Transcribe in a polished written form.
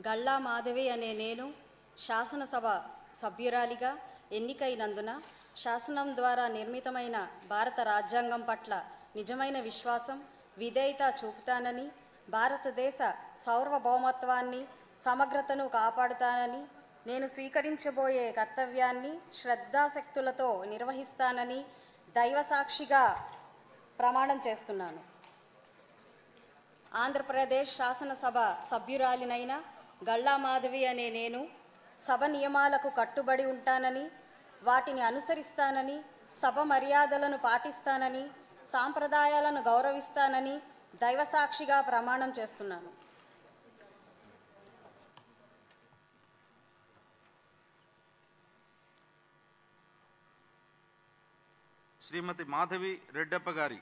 గల్లా మాధవి అనే నేను శాసనసభ సభ్యురాలిగా ఎన్నికైనందున శాసనం ద్వారా నిర్మితమైన భారత రాజ్యాంగం పట్ల నిజమైన విశ్వాసం, విధేయత చూపుతానని, భారతదేశ సార్వభౌమత్వాన్ని, సమగ్రతను కాపాడుతానని, నేను స్వీకరించబోయే కర్తవ్యాన్ని శ్రద్ధాశక్తులతో నిర్వహిస్తానని దైవసాక్షిగా ప్రమాణం చేస్తున్నాను. ఆంధ్రప్రదేశ్ శాసనసభ సభ్యురాలినైన గల్లా మాధవి అనే నేను సభ నియమాలకు కట్టుబడి ఉంటానని, వాటిని అనుసరిస్తానని, సభ మర్యాదలను పాటిస్తానని, సాంప్రదాయాలను గౌరవిస్తానని దైవసాక్షిగా ప్రమాణం చేస్తున్నాను. శ్రీమతి మాధవి రెడ్డప్ప గారి